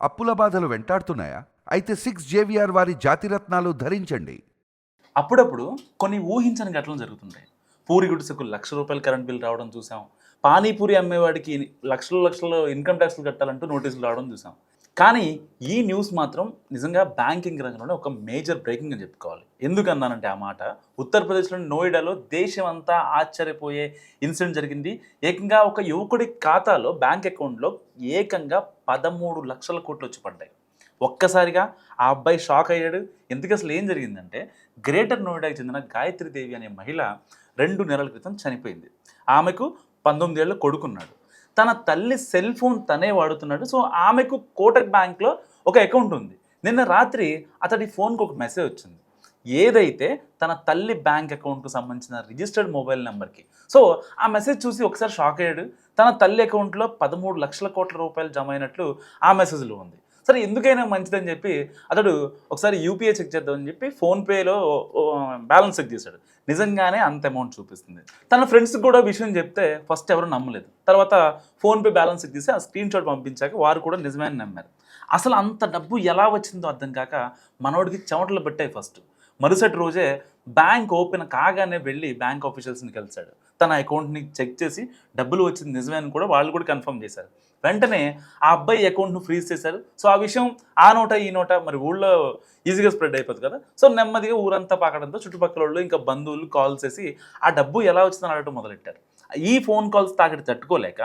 అప్పుల బాధలు వెంటాడుతున్నాయా? అయితే 6 JVR వారి జాతిరత్నాలు ధరించండి. అప్పుడప్పుడు కొన్ని ఊహించని ఘటనలు జరుగుతుంటాయి. పూరి గుడిసెకు ₹1,00,000 కరెంట్ బిల్ రావడం చూసాం. పానీపూరి అమ్మేవాడికి లక్షలు లక్షలు ఇన్‌కమ్ టాక్స్‌లు కట్టాలంటూ నోటీసులు రావడం చూసాం. కానీ ఈ న్యూస్ మాత్రం నిజంగా బ్యాంకింగ్ రంగంలోనే ఒక మేజర్ బ్రేకింగ్ అని చెప్పుకోవాలి. ఎందుకన్నానంటే ఆ మాట, ఉత్తరప్రదేశ్‌లోని నోయిడాలో దేశమంతా ఆశ్చర్యపోయే ఇన్సిడెంట్ జరిగింది. ఏకంగా ఒక యువకుడి ఖాతాలో బ్యాంక్ అకౌంట్‌లో ఏకంగా 13,00,00,000 వచ్చి పడ్డాయి. ఒక్కసారిగా ఆ అబ్బాయి షాక్ అయ్యాడు. ఎందుకసలు ఏం జరిగిందంటే, గ్రేటర్ నోయిడాకి చెందిన గాయత్రి దేవి అనే మహిళ 2 నెలల క్రితం చనిపోయింది. ఆమెకు 19 ఏళ్ల కొడుకున్నాడు. తన తల్లి సెల్ ఫోన్ తనే వాడుతున్నాడు. సో, ఆమెకు కోటక్ బ్యాంక్‌లో ఒక అకౌంట్ ఉంది. నిన్న రాత్రి అతడి ఫోన్‌కి ఒక మెసేజ్ వచ్చింది. ఏదైతే తన తల్లి బ్యాంక్ అకౌంట్‌కు సంబంధించిన రిజిస్టర్డ్ మొబైల్ నంబర్‌కి. సో, ఆ మెసేజ్ చూసి ఒకసారి షాక్ అయ్యాడు. తన తల్లి అకౌంట్‌లో 13,00,00,000 జమ అయినట్లు ఆ మెసేజ్‌లో ఉంది. సరే, ఎందుకైనా మంచిదని చెప్పి అతడు ఒకసారి యూపీఐ చెక్ చేద్దామని చెప్పి ఫోన్‌పేలో బ్యాలెన్స్ చెక్ చేశాడు. నిజంగానే అంత అమౌంట్ చూపిస్తుంది. తన ఫ్రెండ్స్‌కి కూడా విషయం చెప్తే ఫస్ట్ ఎవరు నమ్మలేదు. తర్వాత ఫోన్‌పే బ్యాలెన్స్ చెక్ చేసి ఆ స్క్రీన్‌షాట్ పంపించాక వారు కూడా నిజమే అని నమ్మారు. అసలు అంత డబ్బు ఎలా వచ్చిందో అర్థం కాక మనోడికి చెమటలు పట్టాయి ఫస్ట్. మరుసటి రోజే బ్యాంక్ ఓపెన్ కాగానే వెళ్ళి బ్యాంక్ ఆఫీషియల్స్‌ని కలిసాడు. తన అకౌంట్‌ని చెక్ చేసి డబ్బులు వచ్చింది నిజమే అని కూడా వాళ్ళు కూడా కన్ఫర్మ్ చేశారు. వెంటనే ఆ అబ్బాయి అకౌంట్‌ను ఫ్రీజ్ చేశారు. సో, ఆ విషయం ఆ నోట ఈ నోట మరి ఊళ్ళో ఈజీగా స్ప్రెడ్ అయిపోతుంది కదా! సో, నెమ్మదిగా ఊరంతా పాకడంతో చుట్టుపక్కలోళ్ళు ఇంకా బంధువులు కాల్ చేసి ఆ డబ్బు ఎలా వచ్చిందని అడగడం మొదలెట్టారు. ఈ ఫోన్ కాల్స్ తాకిడి తట్టుకోలేక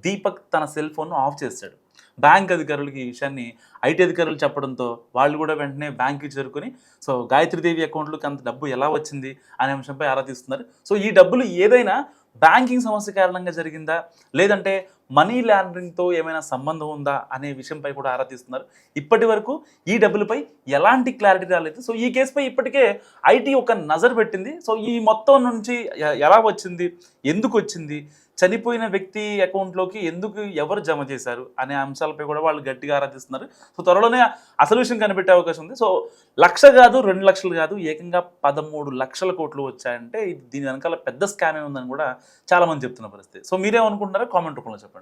దీపక్ తన సెల్ ఫోన్‌ను ఆఫ్ చేశాడు. బ్యాంక్ అధికారులకి ఈ విషయాన్ని ఐటీ అధికారులు చెప్పడంతో వాళ్ళు కూడా వెంటనే బ్యాంక్‌కి చేరుకొని సో, గాయత్రీదేవి అకౌంట్‌లోకి అంత డబ్బు ఎలా వచ్చింది అనే అంశంపై ఆరా తీస్తున్నారు. సో, ఈ డబ్బులు ఏదైనా బ్యాంకింగ్ సమస్య కారణంగా జరిగిందా? లేదంటే మనీ లాండరింగ్‌తో ఏమైనా సంబంధం ఉందా? అనే విషయంపై కూడా ఆరా తీస్తున్నారు. ఇప్పటివరకు ఈ డబ్బులపై ఎలాంటి క్లారిటీ రాలేదు. సో, ఈ కేసుపై ఇప్పటికే ఐటీ ఒక నజర్ పెట్టింది. సో, ఈ మొత్తం నుంచి ఎలా వచ్చింది? ఎందుకొచ్చింది? చనిపోయిన వ్యక్తి అకౌంట్‌లోకి ఎందుకు ఎవరు జమ చేశారు? అనే అంశాలపై కూడా వాళ్ళు గట్టిగా ఆరా తీస్తున్నారు. సో, త్వరలోనే అసలు విషయం కనిపెట్టే అవకాశం ఉంది. సో, 1,00,000 కాదు, 2,00,000 కాదు, ఏకంగా 13,00,000 వచ్చాయంటే దీని వెనకాల పెద్ద స్కామే ఉందని కూడా చాలామంది చెప్తున్న పరిస్థితి. సో, మీరేమనుకుంటున్నారో కామెంట్ రూపంలో చెప్పండి.